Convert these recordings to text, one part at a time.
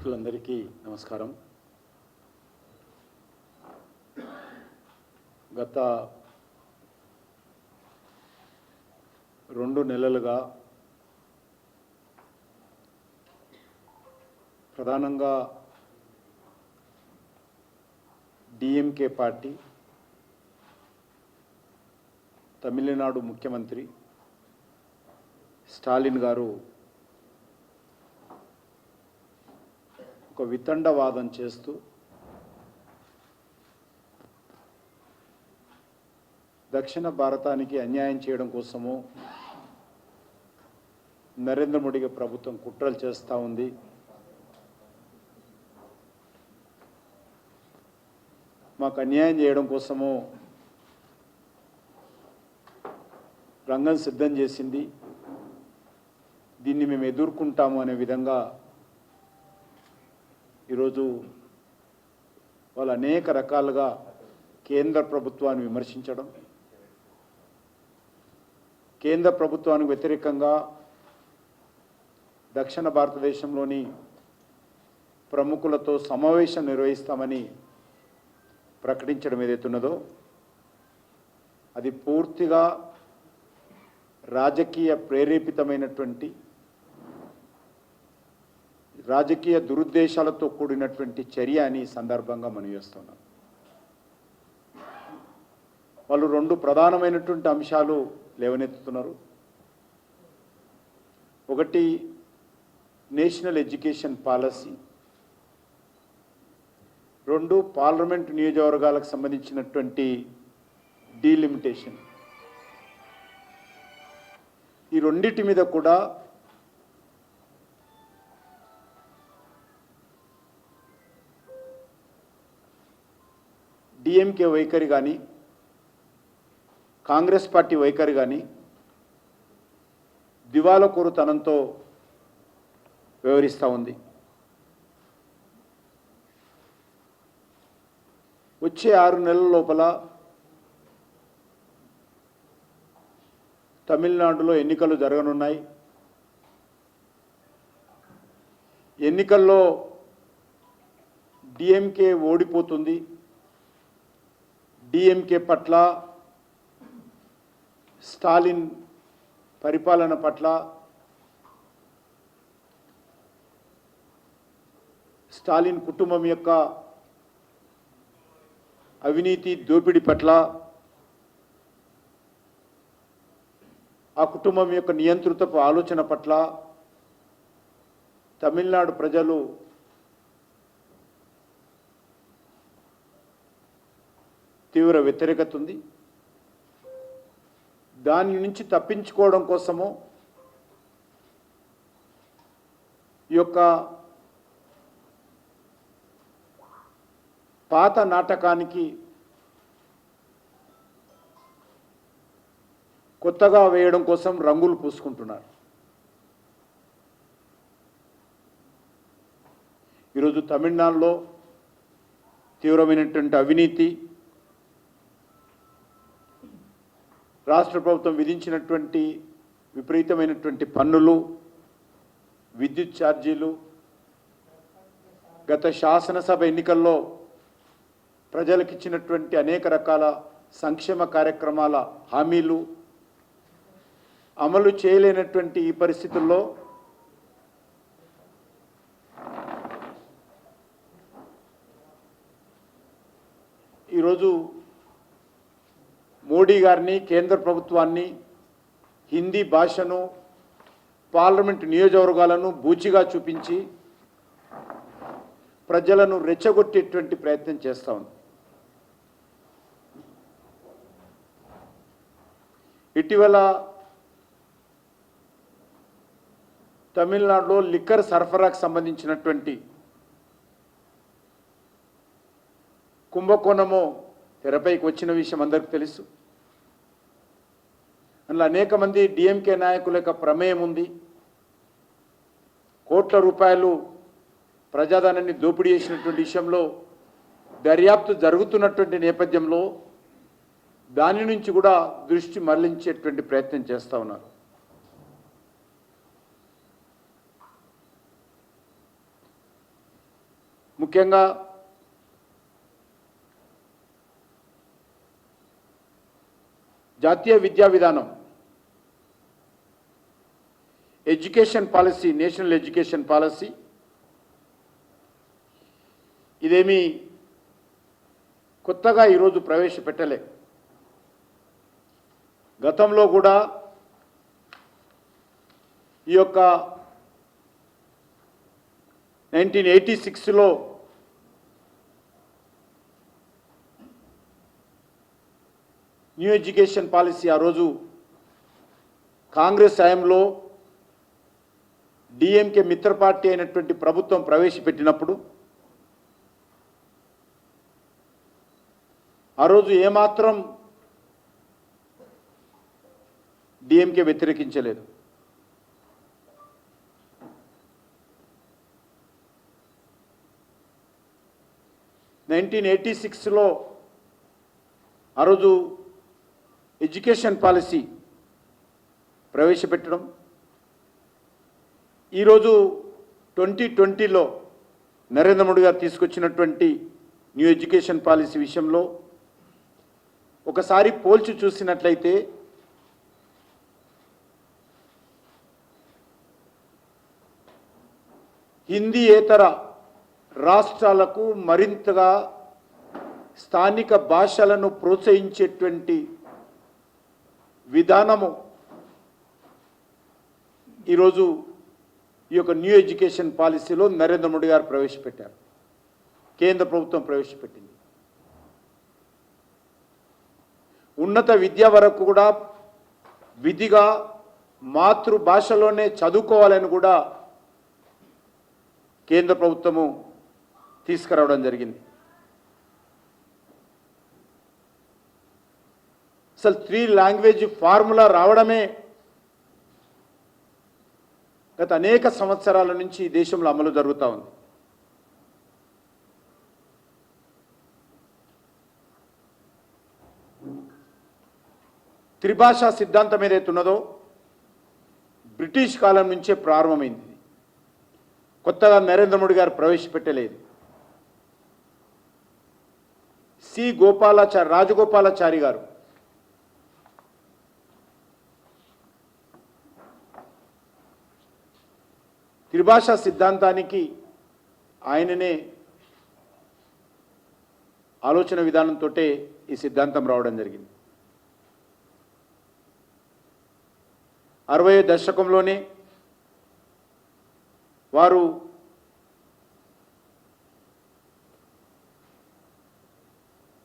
మిత్రులందరికీ నమస్కారం. గత 2 నెలలుగా ప్రధానంగా డిఎంకే పార్టీ, తమిళనాడు ముఖ్యమంత్రి స్టాలిన్ గారు ఒక వితండవాదం చేస్తూ దక్షిణ భారతానికి అన్యాయం చేయడం కోసము నరేంద్ర మోడీ ప్రభుత్వం కుట్రలు చేస్తూ ఉంది. మాకు అన్యాయం చేయడం కోసము రంగం సిద్ధం చేసింది, దీన్ని మేము ఎదుర్కొంటాము అనే విధంగా ఈరోజు వాళ్ళు అనేక రకాలుగా కేంద్ర ప్రభుత్వాన్ని విమర్శించడం, కేంద్ర ప్రభుత్వానికి వ్యతిరేకంగా దక్షిణ భారతదేశంలోని ప్రముఖులతో సమావేశం నిర్వహిస్తామని ప్రకటించడం ఏదైతున్నదో అది పూర్తిగా రాజకీయ ప్రేరేపితమైనటువంటి, రాజకీయ దురుద్దేశాలతో కూడినటువంటి చర్య అని సందర్భంగా మనం చేస్తున్నాం. వాళ్ళు 2 ప్రధానమైనటువంటి అంశాలు లేవనెత్తుతున్నారు. ఒకటి నేషనల్ ఎడ్యుకేషన్ పాలసీ, 2 పార్లమెంట్ నియోజకవర్గాలకు సంబంధించినటువంటి డీలిమిటేషన్. ఈ రెండింటి మీద కూడా డిఎంకే వైఖరి కానీ, కాంగ్రెస్ పార్టీ వైఖరి కానీ దివాళకోరుతనంతో వ్యవహరిస్తూ ఉంది. వచ్చే 6 నెలల లోపల తమిళనాడులో ఎన్నికలు జరగనున్నాయి. ఎన్నికల్లో డిఎంకే ఓడిపోతుంది. డిఎంకే పట్ల, స్టాలిన్ పరిపాలన పట్ల, స్టాలిన్ కుటుంబం యొక్క అవినీతి దోపిడీ పట్ల, ఆ కుటుంబం యొక్క నియంతృత్వపు ఆలోచన పట్ల తమిళనాడు ప్రజలు తీవ్ర వ్యతిరేకత ఉంది. దాని నుంచి తప్పించుకోవడం కోసము ఈ యొక్క పాత నాటకానికి కొత్తగా వేయడం కోసం రంగులు పూసుకుంటున్నారు. ఈరోజు తమిళనాడులో తీవ్రమైనటువంటి అవినీతి, రాష్ట్ర ప్రభుత్వం విధించినటువంటి విపరీతమైనటువంటి పన్నులు, విద్యుత్ ఛార్జీలు, గత శాసనసభ ఎన్నికల్లో ప్రజలకు ఇచ్చినటువంటి అనేక రకాల సంక్షేమ కార్యక్రమాల హామీలు అమలు చేయలేనటువంటి ఈ పరిస్థితుల్లో ఈరోజు మోడీ గారిని, కేంద్ర ప్రభుత్వాన్ని, హిందీ భాషను, పార్లమెంట్ నియోజకవర్గాలను బూచిగా చూపించి ప్రజలను రెచ్చగొట్టేటువంటి ప్రయత్నం చేస్తూ ఉంది. ఇటీవల తమిళనాడులో లిక్కర్ సరఫరాకు సంబంధించినటువంటి కుంభకోణము తెరపైకి వచ్చిన విషయం అందరికీ తెలుసు. అందులో అనేక మంది డిఎంకే నాయకుల యొక్క ప్రమేయం ఉంది. కోట్ల రూపాయలు ప్రజాధనాన్ని దోపిడీ చేసినటువంటి విషయంలో దర్యాప్తు జరుగుతున్నటువంటి నేపథ్యంలో దాని నుంచి కూడా దృష్టి మళ్లించేటువంటి ప్రయత్నం చేస్తూ ఉన్నారు. ముఖ్యంగా జాతీయ విద్యా విధానం education policy, national education policy ఇదేమీ కొత్తగా ఈరోజు ప్రవేశపెట్టలే. గతంలో కూడా ఈ యొక్క 1986లో న్యూ ఎడ్యుకేషన్ పాలసీ ఆ రోజు కాంగ్రెస్ హయాంలో డిఎంకే మిత్ర పార్టీ అయినటువంటి ప్రభుత్వం ప్రవేశపెట్టినప్పుడు ఆ రోజు ఏమాత్రం డిఎంకే వ్యతిరేకించలేదు. లో ఆ రోజు ఎడ్యుకేషన్ పాలసీ ప్రవేశపెట్టడం, ఈరోజు 2020లో నరేంద్ర మోడీ గారు తీసుకొచ్చినటువంటి న్యూ ఎడ్యుకేషన్ పాలసీ విషయంలో ఒకసారి పోల్చి చూసినట్లయితే హిందీయేతర రాష్ట్రాలకు మరింతగా స్థానిక భాషలను ప్రోత్సహించేటువంటి విధానము ఈరోజు ఈ యొక్క న్యూ ఎడ్యుకేషన్ పాలసీలో నరేంద్ర మోడీ గారు ప్రవేశపెట్టారు, కేంద్ర ప్రభుత్వం ప్రవేశపెట్టింది. ఉన్నత విద్య వరకు కూడా విధిగా మాతృభాషలోనే చదువుకోవాలని కూడా కేంద్ర ప్రభుత్వము తీసుకురావడం జరిగింది. అసలు 3 లాంగ్వేజ్ ఫార్ములా రావడమే గత అనేక సంవత్సరాల నుంచి ఈ దేశంలో అమలు జరుగుతూ ఉంది. త్రిభాషా సిద్ధాంతం ఏదైతే ఉన్నదో బ్రిటిష్ కాలం నుంచే ప్రారంభమైంది. కొత్తగా నరేంద్ర మోడీ గారు ప్రవేశపెట్టలేదు. రాజగోపాలాచారి గారు త్రిభాషా సిద్ధాంతానికి ఆయననే ఆలోచన విధానంతో ఈ సిద్ధాంతం రావడం జరిగింది. 60వ దశకంలోనే వారు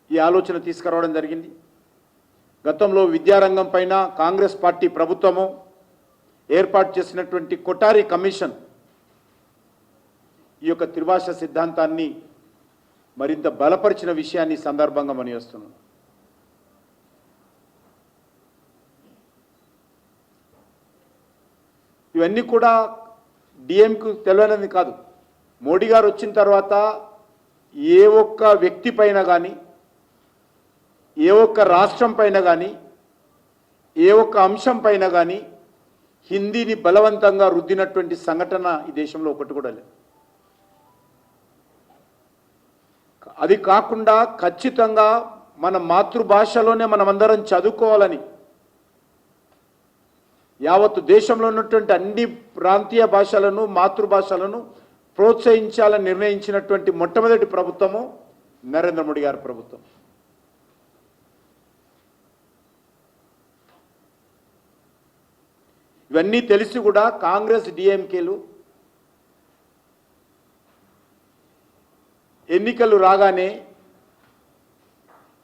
ఈ ఆలోచన తీసుకురావడం జరిగింది. గతంలో విద్యారంగం పైన కాంగ్రెస్ పార్టీ ప్రభుత్వము ఏర్పాటు చేసినటువంటి కొఠారి కమిషన్ ఈ యొక్క త్రిభాష సిద్ధాంతాన్ని మరింత బలపరిచిన విషయాన్ని సందర్భంగా మనం చేస్తున్నాం. ఇవన్నీ కూడా డిఎంకు తెలియనిది కాదు. మోడీ గారు వచ్చిన తర్వాత ఏ ఒక్క వ్యక్తి పైన కానీ, ఏ ఒక్క రాష్ట్రం పైన కానీ, ఏ ఒక్క అంశం పైన కానీ హిందీని బలవంతంగా రుద్దినటువంటి సంఘటన ఈ దేశంలో ఒకటి కూడా లేదు. అది కాకుండా ఖచ్చితంగా మన మాతృభాషలోనే మనమందరం చదువుకోవాలని యావత్తు దేశంలో ఉన్నటువంటి అన్ని ప్రాంతీయ భాషలను, మాతృభాషలను ప్రోత్సహించాలని నిర్ణయించినటువంటి మొట్టమొదటి ప్రభుత్వము నరేంద్ర మోడీ గారి ప్రభుత్వం. ఇవన్నీ తెలిసి కూడా కాంగ్రెస్ డిఎంకేలు ఎన్నికలు రాగానే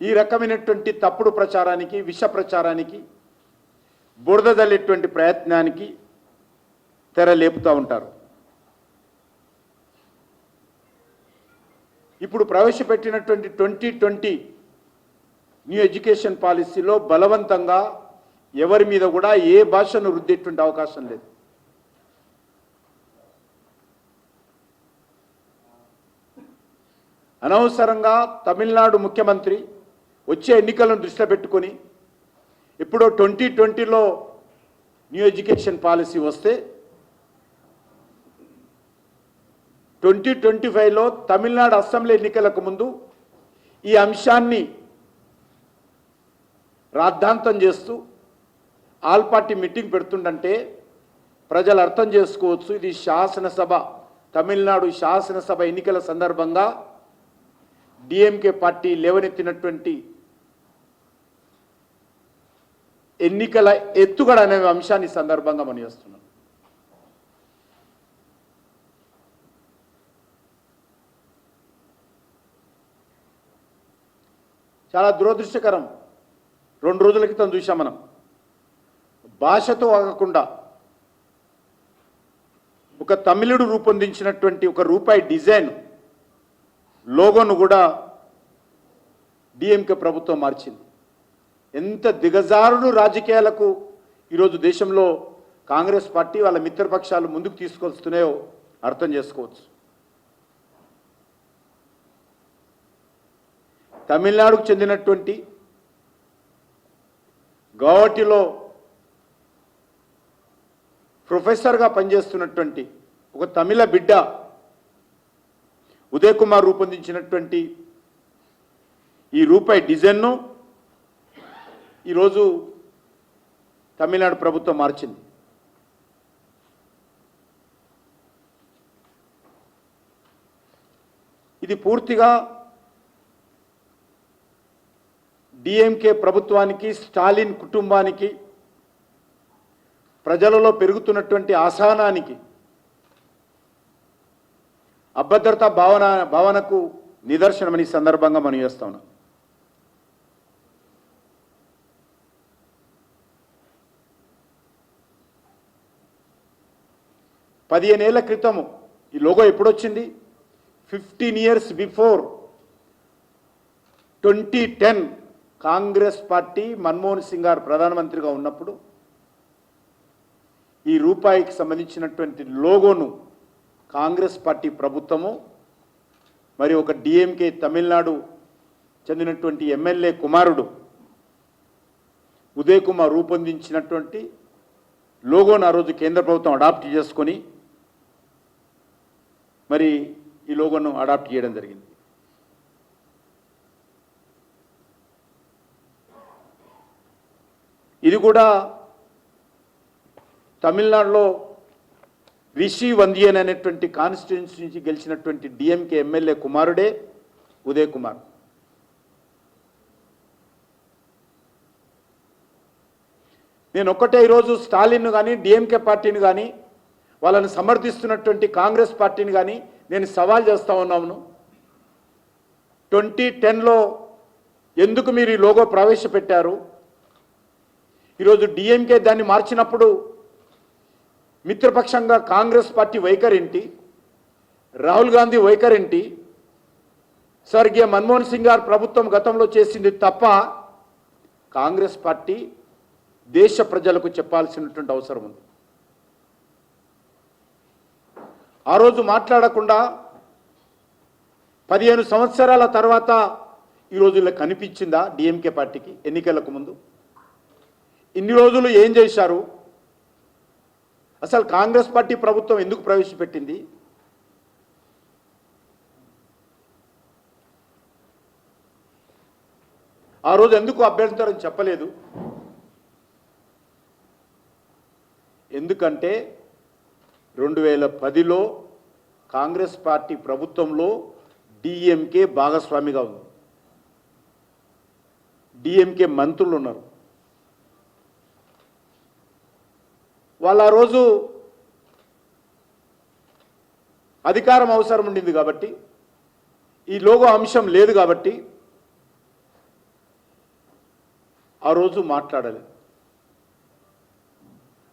ఈ రకమైనటువంటి తప్పుడు ప్రచారానికి, విష ప్రచారానికి, బురద జల్లేటువంటి ప్రయత్నానికి తెర లేపుతూ ఉంటారు. ఇప్పుడు ప్రవేశపెట్టినటువంటి 2020 న్యూ ఎడ్యుకేషన్ పాలసీలో బలవంతంగా ఎవరి మీద కూడా ఏ భాషను రుద్దేటువంటి అవకాశం లేదు. అనవసరంగా తమిళనాడు ముఖ్యమంత్రి వచ్చే ఎన్నికలను దృష్టిలో పెట్టుకొని ఎప్పుడో 2020లో న్యూ ఎడ్యుకేషన్ పాలసీ వస్తే 2025లో తమిళనాడు అసెంబ్లీ ఎన్నికలకు ముందు ఈ అంశాన్ని రాద్ధాంతం చేస్తూ ఆల్ పార్టీ మీటింగ్ పెడుతుండంటే ప్రజలు అర్థం చేసుకోవచ్చు, ఇది శాసనసభ, తమిళనాడు శాసనసభ ఎన్నికల సందర్భంగా డిఎంకే పార్టీ లేవనెత్తినటువంటి ఎన్నికల ఎత్తుగడ అనే అంశాన్ని సందర్భంగా మనం చేస్తున్నాం. చాలా దురదృష్టకరం. 2 రోజుల క్రితం చూసాం మనం, భాషతో ఆగకుండా ఒక తమిళుడు రూపొందించినటువంటి ఒక రూపాయి డిజైన్ లోగోను కూడా డిఎంకే ప్రభుత్వం మార్చింది. ఎంత దిగజారుడు రాజకీయాలకు ఈరోజు దేశంలో కాంగ్రెస్ పార్టీ వాళ్ళ మిత్రపక్షాలు ముందుకు తీసుకొస్తున్నాయో అర్థం చేసుకోవచ్చు. తమిళనాడుకు చెందినటువంటి గౌహటిలో ప్రొఫెసర్గా పనిచేస్తున్నటువంటి ఒక తమిళ బిడ్డ ఉదయ్ కుమార్ రూపొందించినటువంటి ఈ రూపాయి డిజైన్ను ఈరోజు తమిళనాడు ప్రభుత్వం మార్చింది. ఇది పూర్తిగా డిఎంకే ప్రభుత్వానికి, స్టాలిన్ కుటుంబానికి, ప్రజలలో పెరుగుతున్నటువంటి అసహనానికి, అభద్రతా భావనకు నిదర్శనమని సందర్భంగా మనం చేస్తా ఉన్నాం. పదిహేనేళ్ల క్రితము ఈ లోగో ఎప్పుడొచ్చింది? 15 years before 2010 Congress party Manmohan Singh గారు ప్రధానమంత్రిగా ఉన్నప్పుడు ఈ రూపాయికి సంబంధించినటువంటి లోగోను కాంగ్రెస్ పార్టీ ప్రభుత్వము మరి ఒక డిఎంకే తమిళనాడు చెందినటువంటి ఎమ్మెల్యే కుమారుడు ఉదయ్ కుమార్ రూపొందించినటువంటి లోగోను ఆ రోజు కేంద్ర ప్రభుత్వం అడాప్ట్ చేసుకొని మరి ఈ లోగోను అడాప్ట్ చేయడం జరిగింది. ఇది కూడా తమిళనాడులో రిషి వందియన్ అనేటువంటి కాన్స్టిట్యున్సీ నుంచి గెలిచినటువంటి డిఎంకే ఎమ్మెల్యే కుమారుడే ఉదయ్ కుమార్. నేను ఒక్కటే ఈరోజు స్టాలిన్ను కానీ డిఎంకే పార్టీని కానీ వాళ్ళని సమర్థిస్తున్నటువంటి కాంగ్రెస్ పార్టీని కానీ నేను సవాల్ చేస్తూ ఉన్నాను. 2010లో ఎందుకు మీరు ఈ లోగో ప్రవేశపెట్టారు? ఈరోజు డిఎంకే దాన్ని మార్చినప్పుడు మిత్రపక్షంగా కాంగ్రెస్ పార్టీ వైఖరేంటి? రాహుల్ గాంధీ వైఖరేంటి? స్వర్గీయ మన్మోహన్ సింగ్ గారు ప్రభుత్వం గతంలో చేసింది తప్ప కాంగ్రెస్ పార్టీ దేశ ప్రజలకు చెప్పాల్సినటువంటి అవసరం ఉంది. ఆ రోజు మాట్లాడకుండా 15 సంవత్సరాల తర్వాత ఈరోజు ఇలా కనిపించిందా డిఎంకే పార్టీకి ఎన్నికలకు ముందు? ఇన్ని రోజులు ఏం చేశారు? అసలు కాంగ్రెస్ పార్టీ ప్రభుత్వం ఎందుకు ప్రవేశపెట్టింది? ఆ రోజు ఎందుకు అభ్యంతరం చెప్పలేదు? ఎందుకంటే 2010లో కాంగ్రెస్ పార్టీ ప్రభుత్వంలో డిఎంకే భాగస్వామిగా ఉంది. డిఎంకే మంత్రులు ఉన్నారు. వాళ్ళ ఆ రోజు అధికారం అవసరం ఉండింది కాబట్టి, ఈ లోగో అంశం లేదు కాబట్టి ఆ రోజు మాట్లాడలేదు.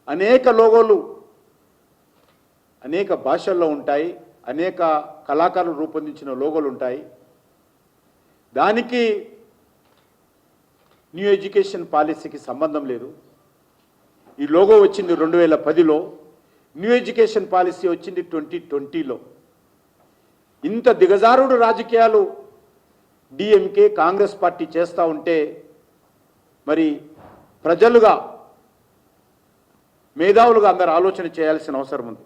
అనేక లోగోలు అనేక భాషల్లో ఉంటాయి, అనేక కళాకారులు రూపొందించిన లోగోలు ఉంటాయి. దానికి న్యూ ఎడ్యుకేషన్ పాలసీకి సంబంధం లేదు. ఈ లోగో వచ్చింది 2010లో, న్యూ ఎడ్యుకేషన్ పాలసీ వచ్చింది 2020లో. ఇంత దిగజారుడు రాజకీయాలు డిఎంకే కాంగ్రెస్ పార్టీ చేస్తూ ఉంటే మరి ప్రజలుగా మేధావులుగా అందరూ ఆలోచన చేయాల్సిన అవసరం ఉంది.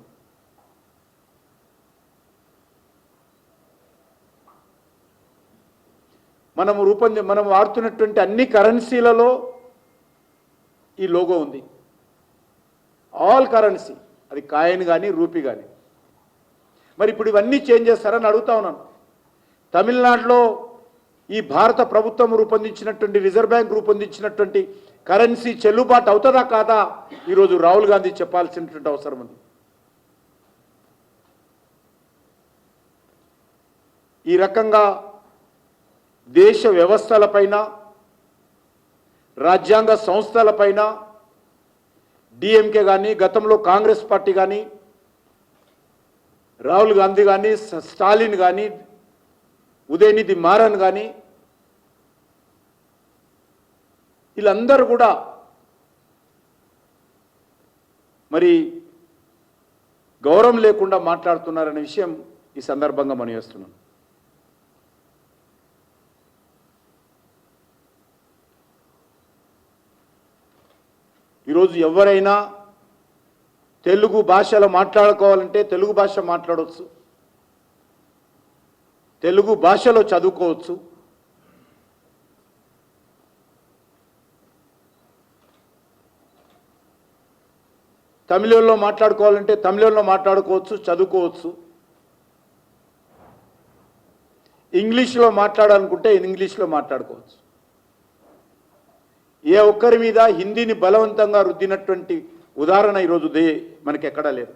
మనం వాడుతున్నటువంటి అన్ని కరెన్సీలలో ఈ లోగో ఉంది. ఆల్ కరెన్సీ, అది కాయిన్ కానీ రూపీ కానీ. మరి ఇప్పుడు ఇవన్నీ చేంజ్ చేస్తారని అడుగుతా ఉన్నాను. తమిళనాడులో ఈ భారత ప్రభుత్వం రూపొందించినటువంటి, రిజర్వ్ బ్యాంక్ రూపొందించినటువంటి కరెన్సీ చెల్లుబాటు అవుతుందా కాదా ఈరోజు రాహుల్ గాంధీ చెప్పాల్సినటువంటి అవసరం ఉంది. ఈ రకంగా దేశ వ్యవస్థలపైన, రాజ్యాంగ సంస్థలపైన డిఎంకే కానీ, గతంలో కాంగ్రెస్ పార్టీ కానీ, రాహుల్ గాంధీ కానీ, స్టాలిన్ కానీ, ఉదయనిధి మారన్ కానీ, వీళ్ళందరూ కూడా మరి గౌరవం లేకుండా మాట్లాడుతున్నారనే విషయం ఈ సందర్భంగా మనం చేస్తున్నాం. ఈరోజు ఎవరైనా తెలుగు భాషలో మాట్లాడుకోవాలంటే తెలుగు భాష మాట్లాడవచ్చు, తెలుగు భాషలో చదువుకోవచ్చు. తమిళంలో మాట్లాడుకోవాలంటే తమిళంలో మాట్లాడుకోవచ్చు, చదువుకోవచ్చు. ఇంగ్లీష్లో మాట్లాడాలనుకుంటే ఇంగ్లీష్లో మాట్లాడుకోవచ్చు. ఏ ఒక్కరి మీద హిందీని బలవంతంగా రుద్దినటువంటి ఉదాహరణ ఈరోజు మనకి ఎక్కడా లేదు.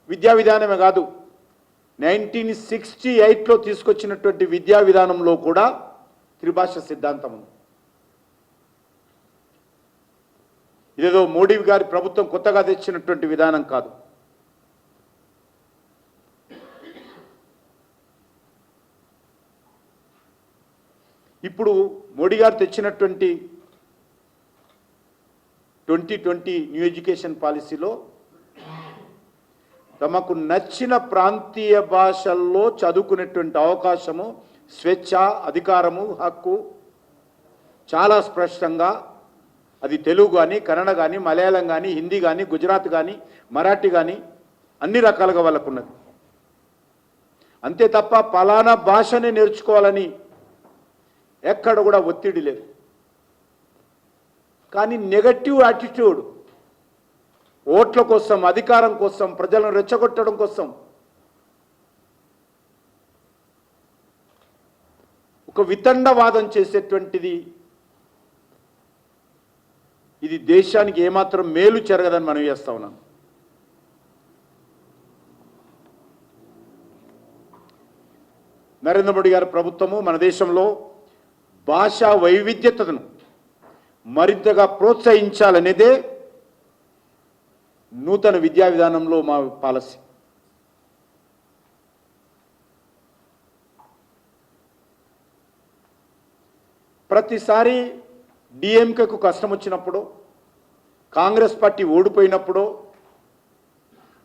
విద్యా విధానమే కాదు, 1968లో తీసుకొచ్చినటువంటి విద్యా విధానంలో కూడా త్రిభాష సిద్ధాంతం ఉంది. ఇదేదో మోడీ గారి ప్రభుత్వం కొత్తగా తెచ్చినటువంటి విధానం కాదు. ఇప్పుడు మోడీ గారు తెచ్చినటువంటి 2020 న్యూ ఎడ్యుకేషన్ పాలసీలో తమకు నచ్చిన ప్రాంతీయ భాషల్లో చదువుకునేటువంటి అవకాశము, స్వేచ్ఛ, అధికారము, హక్కు చాలా స్పష్టంగా, అది తెలుగు కానీ, కన్నడ కానీ, మలయాళం కానీ, హిందీ కానీ, గుజరాత్ కానీ, మరాఠీ కానీ అన్ని రకాలుగా వాళ్ళకు ఉన్నది. అంతే తప్ప పలానా భాషనే నేర్చుకోవాలని ఎక్కడ కూడా ఒత్తిడి లేదు. కానీ నెగటివ్ యాటిట్యూడ్, ఓట్ల కోసం, అధికారం కోసం, ప్రజలను రెచ్చగొట్టడం కోసం ఒక వితండవాదం చేసేటువంటిది, ఇది దేశానికి ఏమాత్రం మేలు జరగదని మనం చేస్తా ఉన్నాం. నరేంద్ర మోడీ గారి ప్రభుత్వము మన దేశంలో భాషా వైవిధ్యతను మరింతగా ప్రోత్సహించాలనేదే నూతన విద్యా విధానంలో మా పాలసీ. ప్రతిసారి డిఎంకేకు కష్టం వచ్చినప్పుడు, కాంగ్రెస్ పార్టీ ఓడిపోయినప్పుడు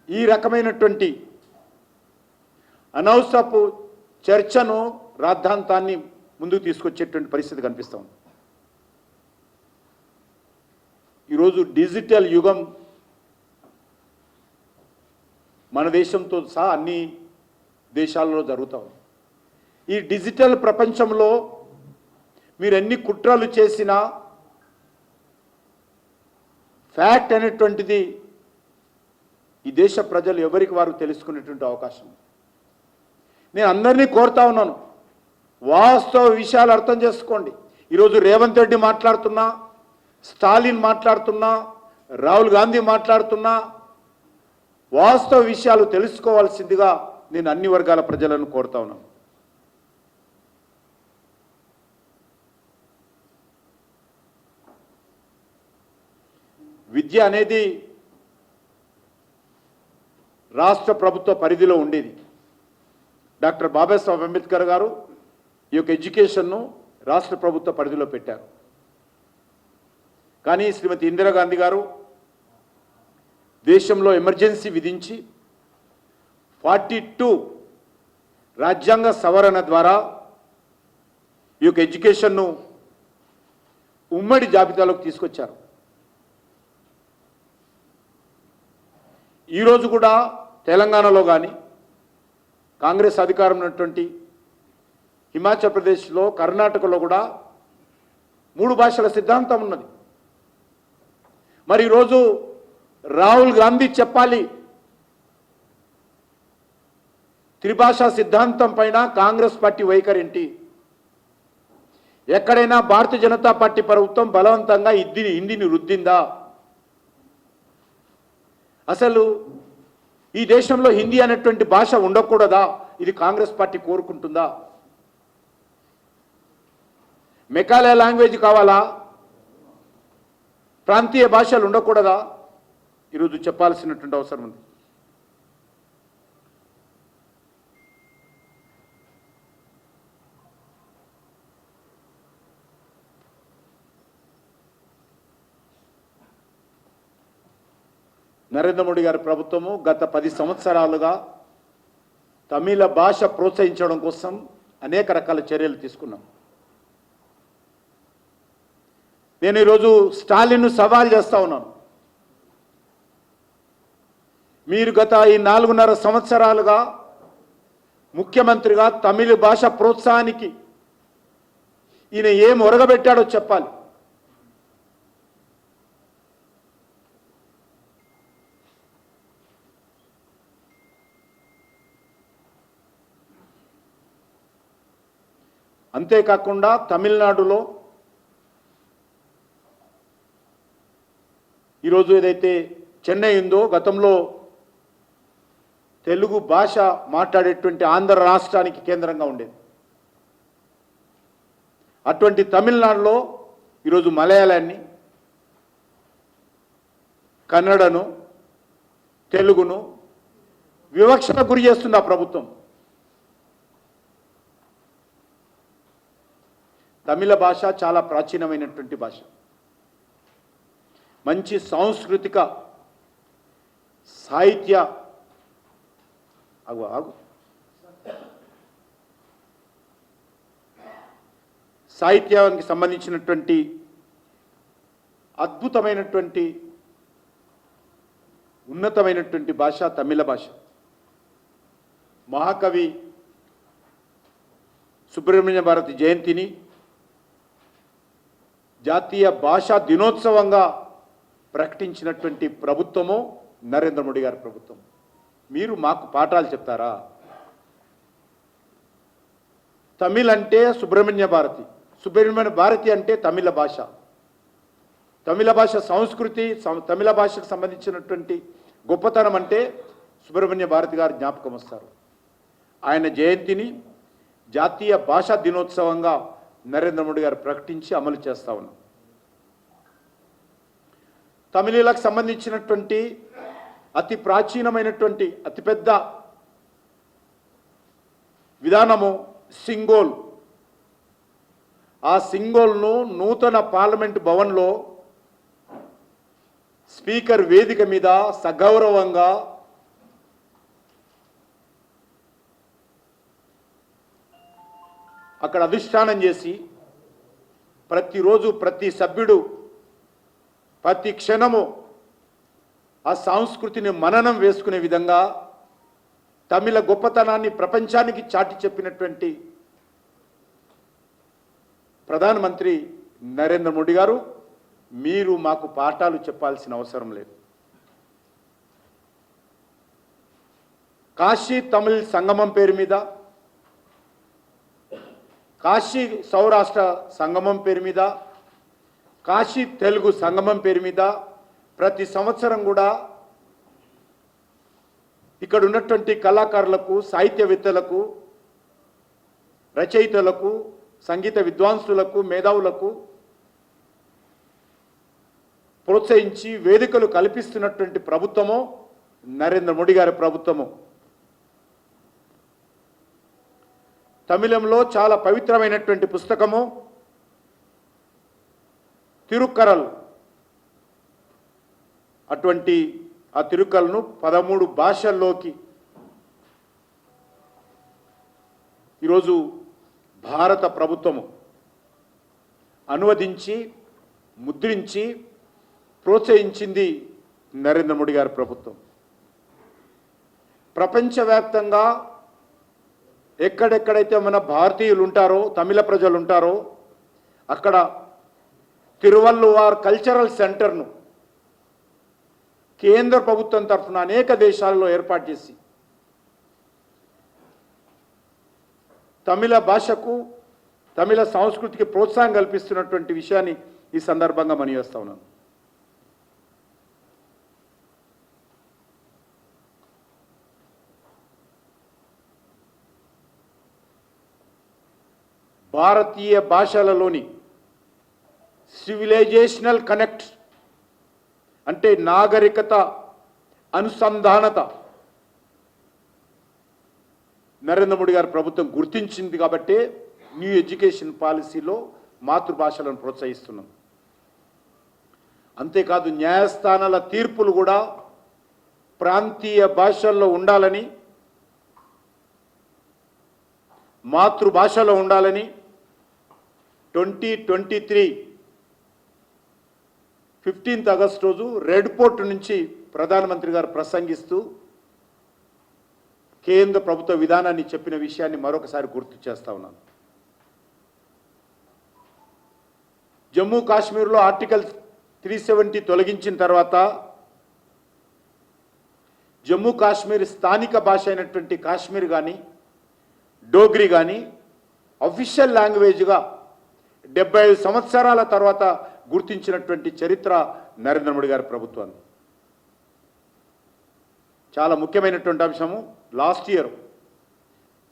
ఈ రకమైనటువంటి అనవసరపు చర్చను, రాద్ధాంతాన్ని ముందుకు తీసుకొచ్చేటువంటి పరిస్థితి కనిపిస్తాం. ఈరోజు డిజిటల్ యుగం మన దేశంతో సహా అన్ని దేశాల్లో జరుగుతూ ఉంది. ఈ డిజిటల్ ప్రపంచంలో మీరు ఎన్ని కుట్రలు చేసినా ఫ్యాక్ట్ అనేటువంటిది ఈ దేశ ప్రజలు ఎవరికి వారు తెలుసుకునేటువంటి అవకాశం. నేను అందరినీ కోరుతా ఉన్నాను, వాస్తవ విషయాలు అర్థం చేసుకోండి. ఈరోజు రేవంత్ రెడ్డి మాట్లాడుతున్నా, స్టాలిన్ మాట్లాడుతున్నా, రాహుల్ గాంధీ మాట్లాడుతున్నా, వాస్తవ విషయాలు తెలుసుకోవాల్సిందిగా నేను అన్ని వర్గాల ప్రజలను కోరుతా ఉన్నాను. విద్య అనేది రాష్ట్ర ప్రభుత్వ పరిధిలో ఉండేది. డాక్టర్ బాబాసాహెబ్ అంబేద్కర్ గారు ఈ యొక్క ఎడ్యుకేషన్ను రాష్ట్ర ప్రభుత్వ పరిధిలో పెట్టారు. కానీ శ్రీమతి ఇందిరాగాంధీ గారు దేశంలో ఎమర్జెన్సీ విధించి 42 రాజ్యాంగ సవరణ ద్వారా ఈ యొక్క ఎడ్యుకేషన్ను ఉమ్మడి జాబితాలోకి తీసుకొచ్చారు. ఈరోజు కూడా తెలంగాణలో కానీ కాంగ్రెస్ అధికారం ఉన్నటువంటి హిమాచల్ ప్రదేశ్లో, కర్ణాటకలో కూడా 3 భాషల సిద్ధాంతం ఉన్నది. మరి ఈరోజు రాహుల్ గాంధీ చెప్పాలి, త్రిభాషా సిద్ధాంతం పైన కాంగ్రెస్ పార్టీ వైఖరి ఏంటి? ఎక్కడైనా భారతీయ జనతా పార్టీ ప్రభుత్వం బలవంతంగా హిందీని రుద్దిందా? అసలు ఈ దేశంలో హిందీ అనేటువంటి భాష ఉండకూడదా? ఇది కాంగ్రెస్ పార్టీ కోరుకుంటుందా? మెకాలయ లాంగ్వేజ్ కావాలా? ప్రాంతీయ భాషలు ఉండకూడదా? ఈరోజు చెప్పాల్సినటువంటి అవసరం ఉంది. నరేంద్ర మోడీ గారి ప్రభుత్వము గత 10 సంవత్సరాలుగా తమిళ భాష ప్రోత్సహించడం కోసం అనేక రకాల చర్యలు తీసుకున్నాం. నేను ఈరోజు స్టాలిన్ను సవాల్ చేస్తా ఉన్నాను. మీరు గత ఈ 4.5 సంవత్సరాలుగా ముఖ్యమంత్రిగా తమిళ భాష ప్రోత్సాహానికి ఈయన ఏం ఒరగబెట్టాడో చెప్పాలి. అంతేకాకుండా తమిళనాడులో ఈరోజు ఏదైతే చెన్నై ఉందో, గతంలో తెలుగు భాష మాట్లాడేటువంటి ఆంధ్ర రాష్ట్రానికి కేంద్రంగా ఉండేది. అటువంటి తమిళనాడులో ఈరోజు మలయాళాన్ని, కన్నడను, తెలుగును వివక్షకు గురి చేస్తుంది ఆ ప్రభుత్వం. తమిళ భాష చాలా ప్రాచీనమైనటువంటి భాష, మంచి సాంస్కృతిక సాహిత్య సాహిత్యానికి సంబంధించినటువంటి అద్భుతమైనటువంటి ఉన్నతమైనటువంటి భాష తమిళ భాష. మహాకవి సుబ్రహ్మణ్య భారతి జయంతిని జాతీయ భాషా దినోత్సవంగా ప్రకటించినటువంటి ప్రభుత్వము నరేంద్ర మోడీ గారి ప్రభుత్వం. మీరు మాకు పాఠాలు చెప్తారా? తమిళ్ అంటే సుబ్రహ్మణ్య భారతి, సుబ్రహ్మణ్య భారతి అంటే తమిళ భాష. తమిళ భాష సంస్కృతి, తమిళ భాషకు సంబంధించినటువంటి గొప్పతనం అంటే సుబ్రహ్మణ్య భారతి గారు జ్ఞాపకం వస్తారు. ఆయన జయంతిని జాతీయ భాషా దినోత్సవంగా నరేంద్ర మోడీ గారు ప్రకటించి అమలు చేస్తా ఉన్నాం. తమిళీలకు సంబంధించినటువంటి అతి ప్రాచీనమైనటువంటి అతిపెద్ద విధానము సింగోల్. ఆ సింగోల్ను నూతన పార్లమెంటు భవన్లో స్పీకర్ వేదిక మీద సగౌరవంగా అక్కడ అధిష్టానం చేసి ప్రతిరోజు ప్రతి సభ్యుడు ప్రతి క్షణము ఆ సంస్కృతిని మననం వేసుకునే విధంగా తమిళ గొప్పతనాన్ని ప్రపంచానికి చాటి చెప్పినటువంటి ప్రధానమంత్రి నరేంద్ర మోడీ గారు, మీరు మాకు పాఠాలు చెప్పాల్సిన అవసరం లేదు. కాశీ తమిళ్ సంగమం పేరు మీద, కాశీ సౌరాష్ట్ర సంగమం పేరు మీద, కాశీ తెలుగు సంగమం పేరు మీద ప్రతి సంవత్సరం కూడా ఇక్కడ ఉన్నటువంటి కళాకారులకు, సాహిత్యవేత్తలకు, రచయితలకు, సంగీత విద్వాంసులకు, మేధావులకు ప్రోత్సహించి వేదికలు కల్పిస్తున్నటువంటి ప్రభుత్వము నరేంద్ర మోడీ గారి ప్రభుత్వము. తమిళంలో చాలా పవిత్రమైనటువంటి పుస్తకము తిరుక్కరల్. అటువంటి ఆ తిరుక్కల్ను 13 భాషల్లోకి ఈరోజు భారత ప్రభుత్వము అనువదించి ముద్రించి ప్రోత్సహించింది నరేంద్ర మోడీ గారి ప్రభుత్వం. ప్రపంచవ్యాప్తంగా ఎక్కడెక్కడైతే మన భారతీయులు ఉంటారో, తమిళ ప్రజలు ఉంటారో, అక్కడ తిరువల్లువార్ కల్చరల్ సెంటర్ను కేంద్ర ప్రభుత్వం తరఫున అనేక దేశాలలో ఏర్పాటు చేసి తమిళ భాషకు, తమిళ సంస్కృతికి ప్రోత్సాహం కల్పిస్తున్నటువంటి విషయాన్ని ఈ సందర్భంగా మనవిస్తా ఉన్నాను. భారతీయ భాషలలోని సివిలైజేషనల్ కనెక్ట్ అంటే నాగరికత అనుసంధానత నరేంద్ర మోడీ గారి ప్రభుత్వం గుర్తించింది కాబట్టి న్యూ ఎడ్యుకేషన్ పాలసీలో మాతృభాషలను ప్రోత్సహిస్తున్నాం. అంతేకాదు న్యాయస్థానాల తీర్పులు కూడా ప్రాంతీయ భాషల్లో ఉండాలని, మాతృభాషలో ఉండాలని 2023 15 ఆగస్టు రోజు రెడ్ పోర్ట్ నుంచి ప్రధానమంత్రి గారు ప్రసంగిస్తూ కేంద్ర ప్రభుత్వ విధానాన్ని చెప్పిన విషయాన్ని మరొకసారి గుర్తు చేస్తా ఉన్నాను. జమ్మూ కాశ్మీర్లో ఆర్టికల్ 370 తొలగించిన తర్వాత జమ్మూ కాశ్మీర్ స్థానిక భాష అయినటువంటి కాశ్మీర్ కానీ, డోగ్రీ కానీ అఫీషియల్ లాంగ్వేజ్గా 75 సంవత్సరాల తర్వాత గుర్తించినటువంటి చరిత్ర నరేంద్ర మోడీ గారి ప్రభుత్వాన్ని. చాలా ముఖ్యమైనటువంటి అంశము, లాస్ట్ ఇయర్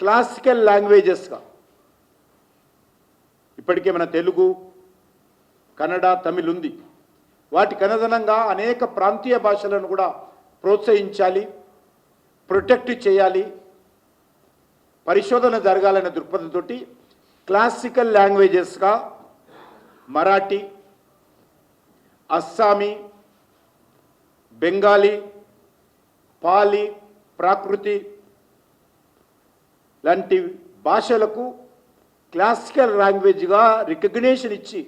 క్లాసికల్ లాంగ్వేజెస్గా ఇప్పటికే మన తెలుగు, కన్నడ, తమిళ్ ఉంది. వాటికి అనుగుణంగా అనేక ప్రాంతీయ భాషలను కూడా ప్రోత్సహించాలి, ప్రొటెక్ట్ చేయాలి, పరిశోధన జరగాలనే దృక్పథంతో క్లాసికల్ లాంగ్వేజెస్గా మరాఠీ, అస్సామీ, బెంగాలీ, పాలి, ప్రాకృతి లాంటి భాషలకు క్లాసికల్ లాంగ్వేజ్గా రికగ్నిషన్ ఇచ్చి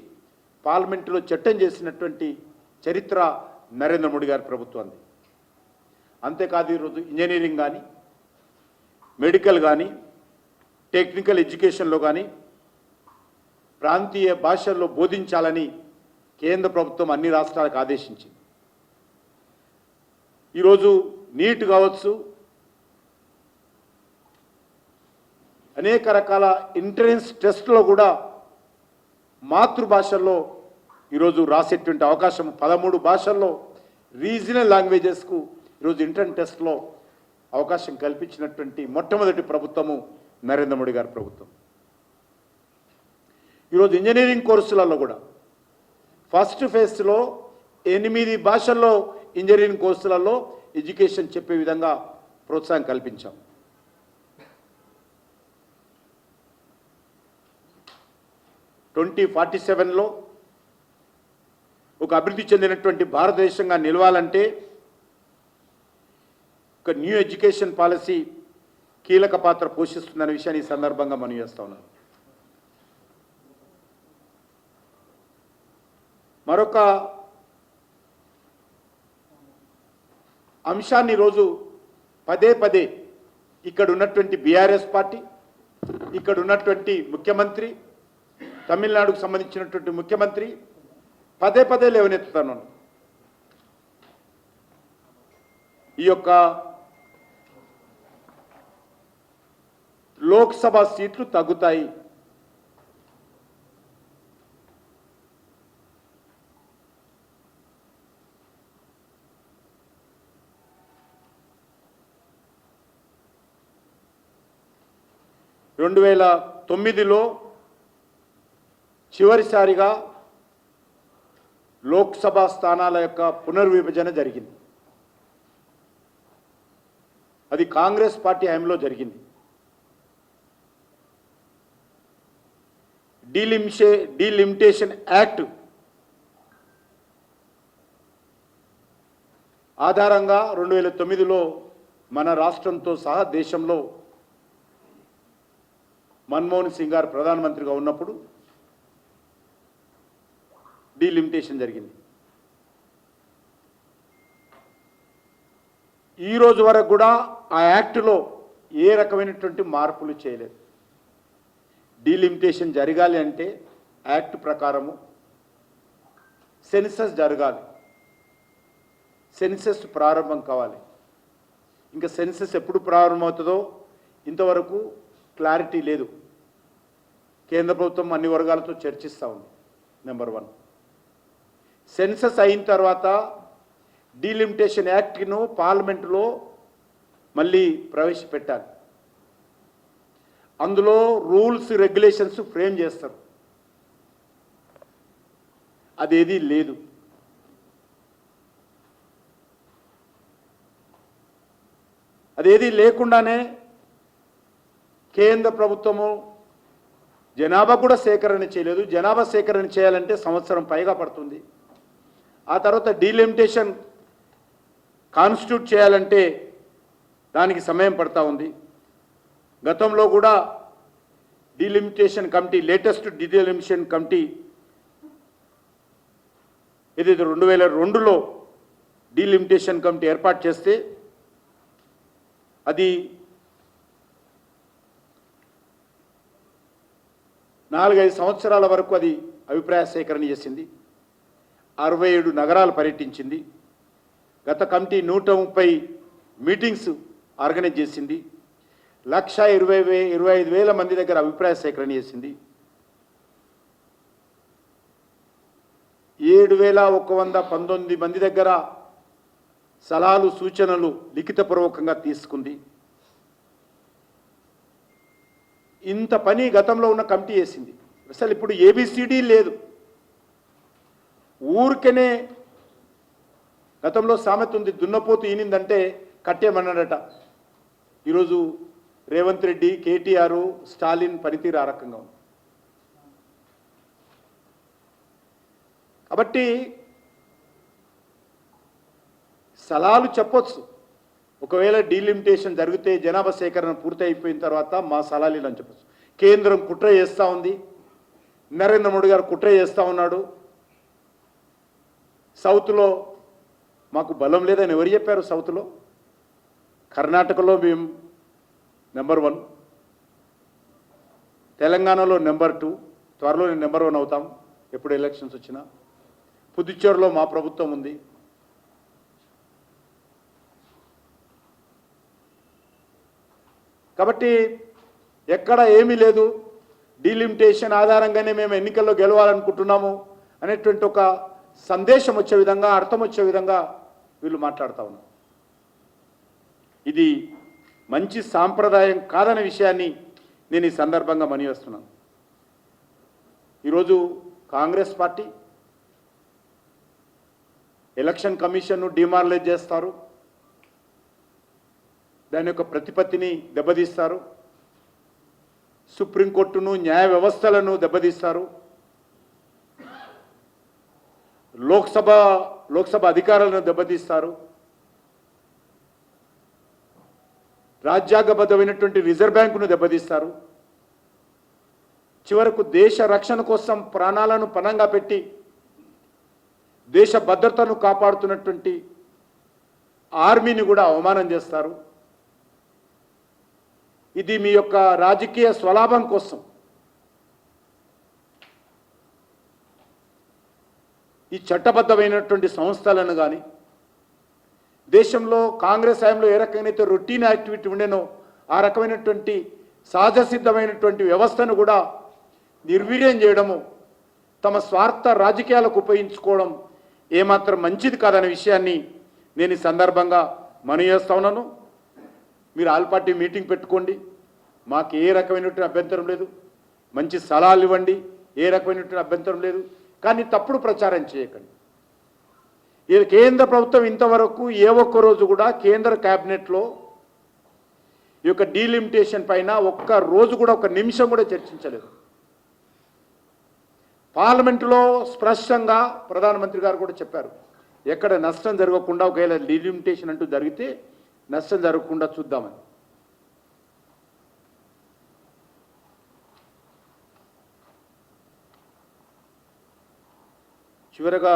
పార్లమెంటులో చట్టం చేసినటువంటి చరిత్ర నరేంద్ర మోడీ గారి ప్రభుత్వాన్ని. అంతేకాదు ఈరోజు ఇంజనీరింగ్ కానీ, మెడికల్ కానీ, టెక్నికల్ ఎడ్యుకేషన్లో కానీ ప్రాంతీయ భాషల్లో బోధించాలని కేంద్ర ప్రభుత్వం అన్ని రాష్ట్రాలకు ఆదేశించింది. ఈరోజు నీట్ కావచ్చు, అనేక రకాల ఎంట్రన్స్ టెస్ట్లో కూడా మాతృభాషల్లో ఈరోజు రాసేటువంటి అవకాశం 13 భాషల్లో రీజనల్ లాంగ్వేజెస్కు ఈరోజు ఎంట్రన్స్ టెస్ట్లో అవకాశం కల్పించినటువంటి మొట్టమొదటి ప్రభుత్వము నరేంద్ర మోడీ గారి ప్రభుత్వం. ఈరోజు ఇంజనీరింగ్ కోర్సులలో కూడా ఫస్ట్ ఫేజ్లో 8 భాషల్లో ఇంజనీరింగ్ కోర్సులలో ఎడ్యుకేషన్ చెప్పే విధంగా ప్రోత్సాహం కల్పించాం. ట్వంటీ 47లో ఒక అభివృద్ధి చెందినటువంటి భారతదేశంగా నిలవాలంటే ఒక న్యూ ఎడ్యుకేషన్ పాలసీ కీలక పాత్ర పోషిస్తుందనే విషయాన్ని ఈ సందర్భంగా మనం చేస్తా ఉన్నాం. మరొక అంశాన్ని రోజు పదే పదే ఇక్కడ ఉన్నటువంటి బీఆర్ఎస్ పార్టీ, ఇక్కడ ఉన్నటువంటి ముఖ్యమంత్రి, తమిళనాడుకు సంబంధించినటువంటి ముఖ్యమంత్రి పదే పదే లేవనెత్తుతాను. ఈ యొక్క లోక్సభ సీట్లు తగ్గుతాయి, రెండు 2009లో చివరిసారిగా లోక్సభ స్థానాల యొక్క పునర్విభజన జరిగింది. అది కాంగ్రెస్ పార్టీ హయాంలో జరిగింది. డీలిమిటేషన్ యాక్ట్ ఆధారంగా 2009లో మన రాష్ట్రంతో సహా దేశంలో మన్మోహన్ సింగ్ గారు ప్రధానమంత్రిగా ఉన్నప్పుడు డీలిమిటేషన్ జరిగింది. ఈ రోజు వరకు కూడా ఆ యాక్టులో ఏ రకమైనటువంటి మార్పులు చేయలేదు. డీలిమిటేషన్ జరగాలి అంటే యాక్ట్ ప్రకారము సెన్సస్ జరగాలి, సెన్సస్ ప్రారంభం కావాలి. ఇంకా సెన్సస్ ఎప్పుడు ప్రారంభమవుతుందో ఇంతవరకు క్లారిటీ లేదు. కేంద్ర ప్రభుత్వం అన్ని వర్గాలతో చర్చిస్తూ ఉంది. నెంబర్ 1. సెన్సస్ అయిన తర్వాత డీలిమిటేషన్ యాక్ట్ను పార్లమెంటులో మళ్ళీ ప్రవేశపెట్టాలి. అందులో రూల్స్ రెగ్యులేషన్స్ ఫ్రేమ్ చేస్తారు. అదేదీ లేదు. అదేదీ లేకుండానే కేంద్ర ప్రభుత్వము జనాభా కూడా సేకరణ చేయలేదు. జనాభా సేకరణ చేయాలంటే సంవత్సరం పైగా పడుతుంది. ఆ తర్వాత డీలిమిటేషన్ కాన్స్టిట్యూట్ చేయాలంటే దానికి సమయం పడతా ఉంది. గతంలో కూడా delimitation committee, latest delimitation committee ఏదైతే 2002లో డీలిమిటేషన్ కమిటీ ఏర్పాటు చేస్తే అది 4-5 సంవత్సరాల వరకు అది అభిప్రాయ సేకరణ చేసింది. 67 నగరాలు పర్యటించింది. గత కమిటీ 130 మీటింగ్స్ ఆర్గనైజ్ చేసింది. 1,25,000 మంది దగ్గర అభిప్రాయ సేకరణ చేసింది. 7,119 మంది దగ్గర సలహాలు సూచనలు లిఖితపూర్వకంగా తీసుకుంది. ఇంత పని గతంలో ఉన్న కమిటీ చేసింది. అసలు ఇప్పుడు ఏబిసిడి లేదు. ఊరికనే గతంలో సామెత ఉంది, దున్నపోతు ఈనిందంటే కట్టేమన్నాడట. ఈరోజు రేవంత్ రెడ్డి, కేటీఆర్, స్టాలిన్ పనితీరు ఆ రకంగా ఉంది. కాబట్టి సలహాలు చెప్పొచ్చు. ఒకవేళ డీలిమిటేషన్ జరిగితే జనాభా సేకరణ పూర్తి అయిపోయిన తర్వాత మా సలహాలు అని చెప్పచ్చు. కేంద్రం కుట్ర చేస్తూ ఉంది, నరేంద్ర మోడీ గారు కుట్ర చేస్తూ ఉన్నాడు. సౌత్లో మాకు బలం లేదని ఎవరు చెప్పారు? సౌత్లో, కర్ణాటకలో మేము నెంబర్ 1, తెలంగాణలో నెంబర్ 2, త్వరలో నెంబర్ 1 అవుతాం ఎప్పుడు ఎలక్షన్స్ వచ్చినా. పుదుచ్చేరిలో మా ప్రభుత్వం ఉంది. కాబట్టి ఎక్కడ ఏమీ లేదు. డీలిమిటేషన్ ఆధారంగానే మేము ఎన్నికల్లో గెలవాలనుకుంటున్నాము అనేటువంటి ఒక సందేశం వచ్చే విధంగా, అర్థం వచ్చే విధంగా వీళ్ళు మాట్లాడుతూ ఉన్నారు. ఇది మంచి సాంప్రదాయం కాదనే విషయాన్ని నేను ఈ సందర్భంగా మనవిస్తున్నాను. ఈరోజు కాంగ్రెస్ పార్టీ ఎలక్షన్ కమిషన్ను డిమారలైజ్ చేస్తారు, దాని యొక్క ప్రతిపత్తిని దెబ్బతీస్తారు, సుప్రీంకోర్టును, న్యాయ వ్యవస్థలను దెబ్బతీస్తారు, లోక్సభ అధికారాలను దెబ్బతీస్తారు, రాజ్యాంగబద్ధమైనటువంటి రిజర్వ్ బ్యాంకును దెబ్బతీస్తారు. చివరకు దేశ రక్షణ కోసం ప్రాణాలను పణంగా పెట్టి దేశ భద్రతను కాపాడుతున్నటువంటి ఆర్మీని కూడా అవమానం చేస్తారు. ఇది మీ యొక్క రాజకీయ స్వలాభం కోసం ఈ చట్టబద్ధమైనటువంటి సంస్థలను కానీ, దేశంలో కాంగ్రెస్ హయాంలో ఏ రకమైనైతే రొటీన్ యాక్టివిటీ ఉండేనో ఆ రకమైనటువంటి సహజసిద్ధమైనటువంటి వ్యవస్థను కూడా నిర్వీర్యం చేయడము, తమ స్వార్థ రాజకీయాలకు ఉపయోగించుకోవడం ఏమాత్రం మంచిది కాదనే విషయాన్ని నేను ఈ సందర్భంగా మనవి చేస్తా ఉన్నాను. మీరు ఆల్ పార్టీ మీటింగ్ పెట్టుకోండి, మాకు ఏ రకమైనటువంటి అభ్యంతరం లేదు. మంచి సలహాలు ఇవ్వండి, ఏ రకమైనటువంటి అభ్యంతరం లేదు. కానీ తప్పుడు ప్రచారం చేయకండి. ఈ కేంద్ర ప్రభుత్వం ఇంతవరకు ఏ ఒక్క రోజు కూడా కేంద్ర క్యాబినెట్లో ఈ యొక్క డీలిమిటేషన్ పైన ఒక్క రోజు కూడా, ఒక నిమిషం కూడా చర్చించలేదు. పార్లమెంటులో స్పష్టంగా ప్రధానమంత్రి గారు కూడా చెప్పారు, ఎక్కడ నష్టం జరగకుండా, ఒకవేళ డీలిమిటేషన్ అంటూ జరిగితే నష్టం జరగకుండా చూద్దామని. చివరగా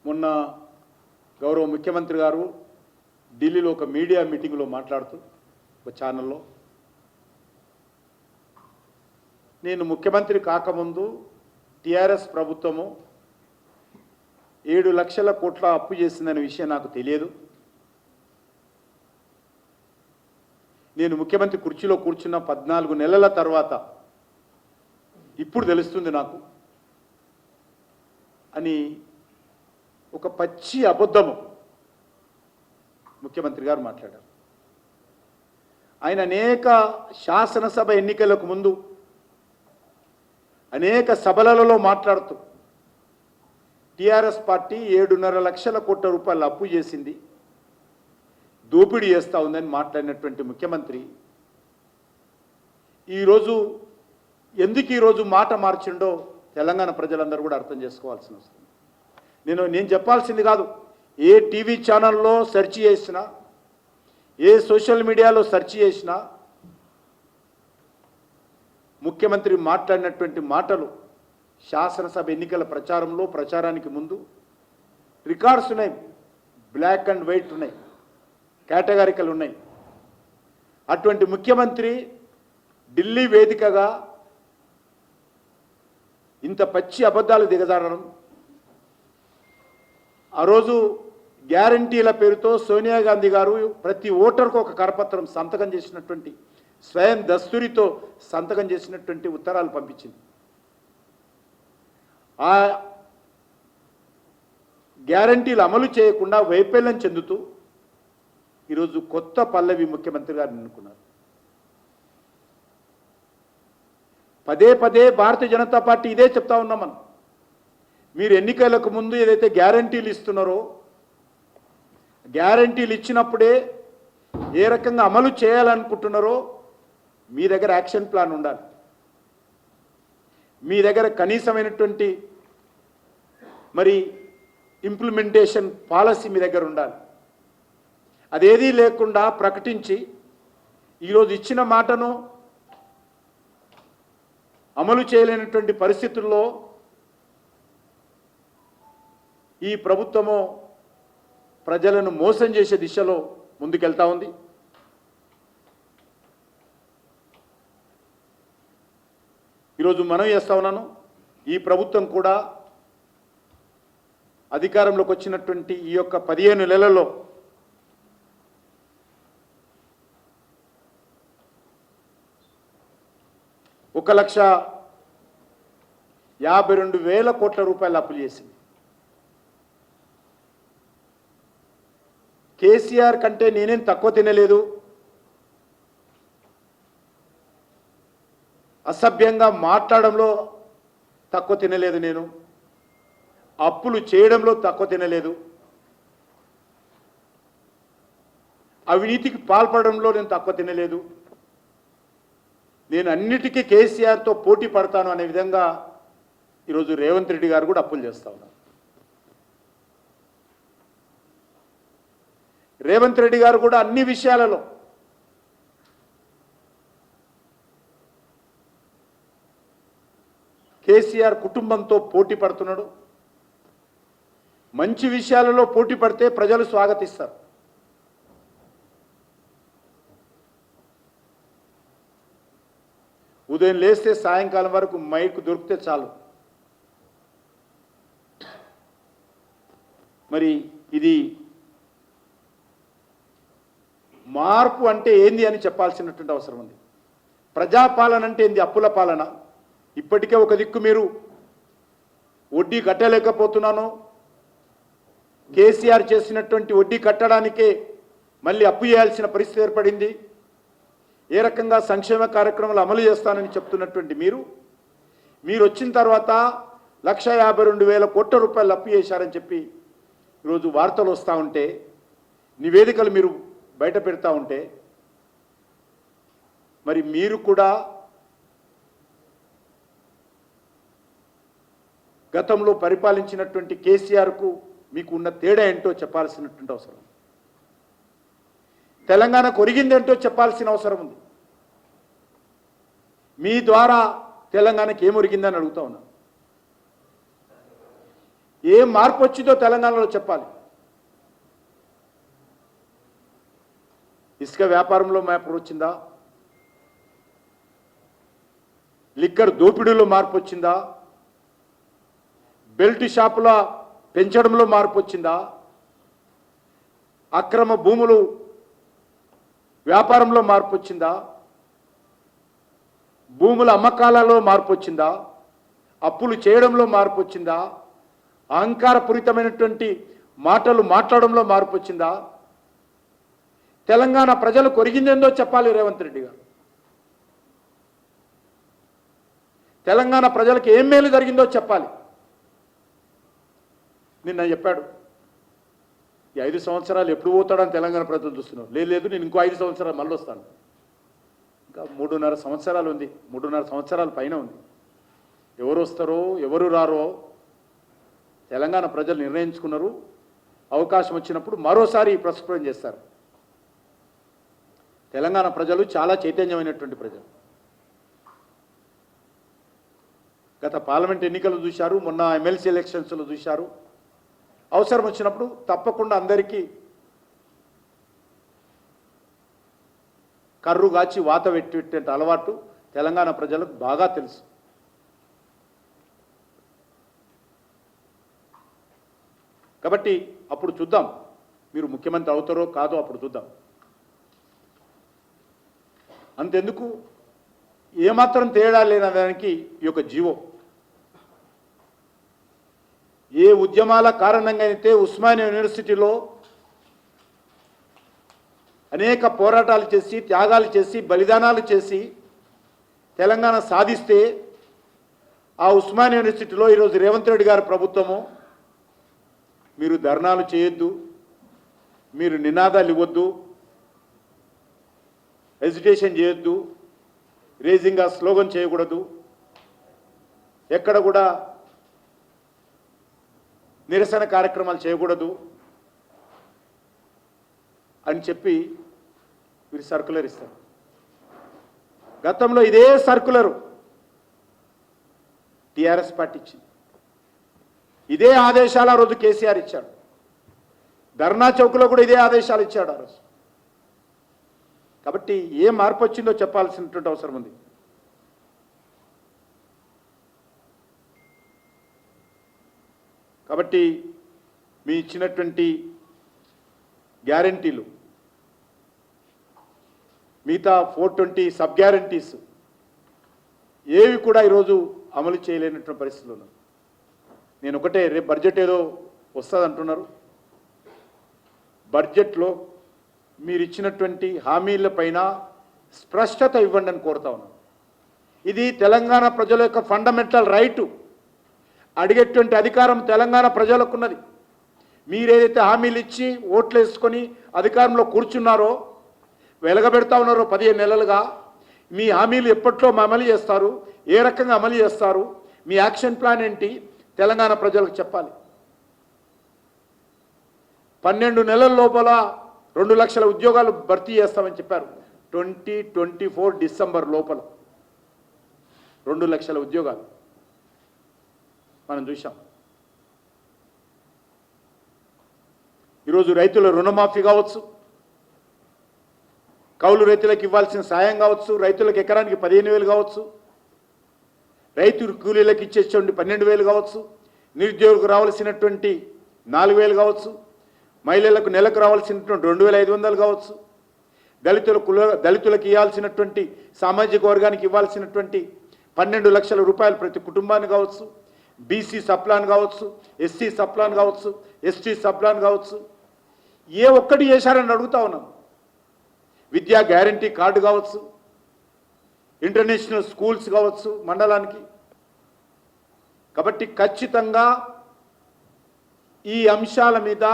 మొన్న గౌరవ ముఖ్యమంత్రి గారు ఢిల్లీలో ఒక మీడియా మీటింగ్లో మాట్లాడుతూ ఒక ఛానల్లో, నేను ముఖ్యమంత్రి కాకముందు టీఆర్ఎస్ ప్రభుత్వము 7 లక్షల కోట్ల అప్పు చేసిందనే విషయం నాకు తెలియదు. నేను ముఖ్యమంత్రి కుర్చీలో కూర్చున్న 14 నెలల తర్వాత ఇప్పుడు తెలుస్తుంది నాకు అని ఒక పచ్చి అబద్ధము ముఖ్యమంత్రి గారు మాట్లాడారు. ఆయన అనేక శాసనసభ ఎన్నికలకు ముందు అనేక సభలలో మాట్లాడుతూ టీఆర్ఎస్ పార్టీ 7.5 లక్షల కోట్ల రూపాయలు అప్పు చేసింది, దోపిడీ చేస్తూ ఉందని మాట్లాడినటువంటి ముఖ్యమంత్రి ఈరోజు ఎందుకు ఈరోజు మాట మార్చిండో తెలంగాణ ప్రజలందరూ కూడా అర్థం చేసుకోవాల్సిన అవసరం. నేను చెప్పాల్సింది కాదు. ఏ టీవీ ఛానల్లో సెర్చ్ చేసినా, ఏ సోషల్ మీడియాలో సెర్చ్ చేసినా ముఖ్యమంత్రి మాట్లాడినటువంటి మాటలు శాసనసభ ఎన్నికల ప్రచారానికి ముందు రికార్డ్స్ ఉన్నాయి, బ్లాక్ అండ్ వైట్ ఉన్నాయి, కేటగారికలు ఉన్నాయి. అటువంటి ముఖ్యమంత్రి ఢిల్లీ వేదికగా ఇంత పచ్చి అబద్ధాలు దిగజారడం, ఆ రోజు గ్యారంటీల పేరుతో సోనియా గాంధీ గారు ప్రతి ఓటర్కు ఒక కరపత్రం సంతకం చేసినటువంటి, స్వయం దస్తూరితో సంతకం చేసినటువంటి ఉత్తరాలు పంపించింది. ఆ గ్యారంటీలు అమలు చేయకుండా వైఫల్యం చెందుతూ ఈరోజు కొత్త పల్లవి ముఖ్యమంత్రి గారు ఎన్నుకున్నారు. పదే పదే భారతీయ జనతా పార్టీ ఇదే చెప్తా ఉన్నాం మనం. మీరు ఎన్నికలకు ముందు ఏదైతే గ్యారంటీలు ఇస్తున్నారో, గ్యారంటీలు ఇచ్చినప్పుడే ఏ రకంగా అమలు చేయాలనుకుంటున్నారో మీ దగ్గర యాక్షన్ ప్లాన్ ఉండాలి. మీ దగ్గర కనీసమైనటువంటి మరి ఇంప్లిమెంటేషన్ పాలసీ మీ దగ్గర ఉండాలి. అదేదీ లేకుండా ప్రకటించి ఈరోజు ఇచ్చిన మాటను అమలు చేయలేనటువంటి పరిస్థితుల్లో ఈ ప్రభుత్వము ప్రజలను మోసం చేసే దిశలో ముందుకెళ్తా ఉంది. ఈరోజు మనం చేస్తా ఉన్నాను, ఈ ప్రభుత్వం కూడా అధికారంలోకి వచ్చినటువంటి ఈ యొక్క 15 నెలల్లో ఒక 1,52,000 కోట్ల రూపాయలు అప్పులు చేసింది. కేసీఆర్ కంటే నేనేం తక్కువ తినలేదు, అసభ్యంగా మాట్లాడంలో తక్కువ తినలేదు, నేను అప్పులు చేయడంలో తక్కువ తినలేదు, అవినీతికి పాల్పడడంలో నేను తక్కువ తినలేదు, నేను అన్నిటికీ కేసీఆర్తో పోటీ పడతాను అనే విధంగా ఈరోజు రేవంత్ రెడ్డి గారు కూడా అప్పులు చేస్తూ ఉన్నారు. రేవంత్ రెడ్డి గారు కూడా అన్ని విషయాలలో కేసీఆర్ కుటుంబంతో పోటీ పడుతున్నాడు. మంచి విషయాలలో పోటీ పడితే ప్రజలు స్వాగతిస్తారు. ఉదయం లేస్తే సాయంకాలం వరకు మైక్ దొరికితే చాలు. మరి ఇది మార్పు అంటే ఏంది అని చెప్పాల్సినటువంటి అవసరం ఉంది. ప్రజాపాలన అంటే ఏంది? అప్పుల పాలన. ఇప్పటికే ఒక దిక్కు మీరు వడ్డీ కట్టలేకపోతున్నాను, కేసీఆర్ చేసినటువంటి వడ్డీ కట్టడానికే మళ్ళీ అప్పు చేయాల్సిన పరిస్థితి ఏర్పడింది. ఏ రకంగా సంక్షేమ కార్యక్రమాలు అమలు చేస్తానని చెప్తున్నటువంటి మీరు వచ్చిన తర్వాత 1,52,000 కోట్ల రూపాయలు అప్పు చేశారని చెప్పి ఈరోజు వార్తలు వస్తూ ఉంటే, నివేదికలు మీరు బయట పెడతా ఉంటే, మరి మీరు కూడా గతంలో పరిపాలించినటువంటి కేసీఆర్కు మీకు ఉన్న తేడా ఏంటో చెప్పాల్సినటువంటి అవసరం, తెలంగాణకు ఒరిగిందేంటో చెప్పాల్సిన అవసరం ఉంది. మీ ద్వారా తెలంగాణకి ఏమొరిగిందని అడుగుతా ఉన్నా. ఏ మార్పు వచ్చిందో తెలంగాణలో చెప్పాలి. ఇసుక వ్యాపారంలో మార్పు వచ్చిందా? లిక్కర్ దోపిడీలో మార్పు వచ్చిందా? బెల్ట్ షాపుల పెంచడంలో మార్పు వచ్చిందా? అక్రమ భూములు వ్యాపారంలో మార్పు వచ్చిందా? భూముల అమ్మకాలలో మార్పు వచ్చిందా? అప్పులు చేయడంలో మార్పు వచ్చిందా? అహంకారపూరితమైనటువంటి మాటలు మాట్లాడడంలో మార్పు వచ్చిందా? తెలంగాణ ప్రజలు కొరిగిందేందో చెప్పాలి రేవంత్ రెడ్డి గారు. తెలంగాణ ప్రజలకు ఏం మేలు జరిగిందో చెప్పాలి. నిన్న చెప్పాడు, ఈ 5 సంవత్సరాలు ఎప్పుడు పోతాడని తెలంగాణ ప్రజలు చూస్తున్నారు. లేదు నేను ఇంకో 5 సంవత్సరాలు మళ్ళీ వస్తాను. ఇంకా 3.5 సంవత్సరాలు ఉంది, 3.5 సంవత్సరాల పైన ఉంది. ఎవరు వస్తారో ఎవరు రారో తెలంగాణ ప్రజలు నిర్ణయించుకున్నారు. అవకాశం వచ్చినప్పుడు మరోసారి ప్రస్ఫుటం చేస్తారు. తెలంగాణ ప్రజలు చాలా చైతన్యమైనటువంటి ప్రజలు. గత పార్లమెంట్ ఎన్నికలు చూశారు, మొన్న ఎమ్మెల్సీ ఎలక్షన్స్లో చూశారు. అవసరం వచ్చినప్పుడు తప్పకుండా అందరికీ కర్రు గాచి వాత పెట్టే అలవాటు తెలంగాణ ప్రజలకు బాగా తెలుసు. కాబట్టి అప్పుడు చూద్దాం, మీరు ముఖ్యమంత్రి అవుతారో కాదో అప్పుడు చూద్దాం. అంతెందుకు, ఏమాత్రం తేడా లేనదానికి ఈ యొక్క జీవో, ఏ ఉద్యమాల కారణంగా అయితే ఉస్మానియా యూనివర్సిటీలో అనేక పోరాటాలు చేసి త్యాగాలు చేసి బలిదానాలు చేసి తెలంగాణ సాధిస్తే ఆ ఉస్మానియా యూనివర్సిటీలో ఈరోజు రేవంత్ రెడ్డి గారి ప్రభుత్వము మీరు ధర్నాలు చేయొద్దు, మీరు నినాదాలు ఇవ్వద్దు, హెజిటేషన్ చేయొద్దు, రేజింగ్ ఆ స్లోగన్ చేయకూడదు, ఎక్కడ కూడా నిరసన కార్యక్రమాలు చేయకూడదు అని చెప్పి వీరు సర్కులర్ ఇస్తారు. గతంలో ఇదే సర్కులరు టీఆర్ఎస్ పార్టీ ఇచ్చింది. ఇదే ఆదేశాలు ఆ రోజు కేసీఆర్ ఇచ్చాడు. ధర్నా చౌక్లో కూడా ఇదే ఆదేశాలు ఇచ్చాడు ఆ రోజు. కాబట్టి ఏ మార్పు వచ్చిందో చెప్పాల్సినటువంటి అవసరం ఉంది. కాబట్టి మీ ఇచ్చినటువంటి గ్యారంటీలు, మిగతా 420 సబ్ గ్యారంటీస్ ఏవి కూడా ఈరోజు అమలు చేయలేనటువంటి పరిస్థితులు ఉన్నాయి. నేను ఒకటే, రేపు బడ్జెట్ ఏదో వస్తుంది అంటున్నారు. బడ్జెట్లో మీరు ఇచ్చినటువంటి హామీలపైన స్పష్టత ఇవ్వండి అని కోరుతా ఉన్నాను. ఇది తెలంగాణ ప్రజల యొక్క ఫండమెంటల్ రైటు. అడిగేటువంటి అధికారం తెలంగాణ ప్రజలకు ఉన్నది. మీరేదైతే హామీలు ఇచ్చి ఓట్లు వేసుకొని అధికారంలో కూర్చున్నారో, వెలగబెడతా ఉన్నారో 15 నెలలుగా, మీ హామీలు ఎప్పట్లో అమలు చేస్తారు, ఏ రకంగా అమలు చేస్తారు, మీ యాక్షన్ ప్లాన్ ఏంటి తెలంగాణ ప్రజలకు చెప్పాలి. 12 నెలల లోపల 2 లక్షల ఉద్యోగాలు భర్తీ చేస్తామని చెప్పారు. 2024 డిసెంబర్ లోపల 2 లక్షల ఉద్యోగాలు మనం చూసాం. ఈరోజు రైతుల రుణమాఫీ కావచ్చు, కౌలు రైతులకు ఇవ్వాల్సిన సాయం కావచ్చు, రైతులకు ఎకరానికి 15,000 కావచ్చు, రైతు కూలీలకు ఇచ్చేటువంటి 12,000 కావచ్చు, నిరుద్యోగులకు రావాల్సినటువంటి 4,000 కావచ్చు, మహిళలకు నెలకు రావాల్సినటువంటి 2,500 కావచ్చు, దళితులకు ఇవ్వాల్సినటువంటి సామాజిక వర్గానికి ఇవ్వాల్సినటువంటి 12 లక్షల రూపాయలు ప్రతి కుటుంబానికి కావచ్చు, బీసీ సప్లాన్ కావచ్చు, ఎస్సీ సప్లాన్ కావచ్చు, ఎస్టీ సప్లాన్ కావచ్చు, ఏ ఒక్కటి చేశారని అడుగుతా ఉన్నాం. విద్యా గ్యారంటీ కార్డు కావచ్చు, ఇంటర్నేషనల్ స్కూల్స్ కావచ్చు మండలానికి. కాబట్టి ఖచ్చితంగా ఈ అంశాల మీద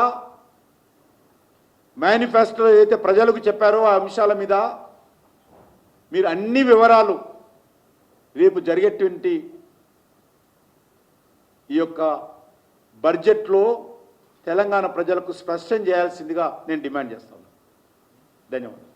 మేనిఫెస్టోలో ఏదైతే ప్రజలకు చెప్పారో ఆ అంశాల మీద మీరు అన్ని వివరాలు రేపు జరిగేటువంటి ఈ యొక్క బడ్జెట్లో తెలంగాణ ప్రజలకు స్పష్టం చేయాల్సిందిగా నేను డిమాండ్ చేస్తాను. ధన్యవాదాలు.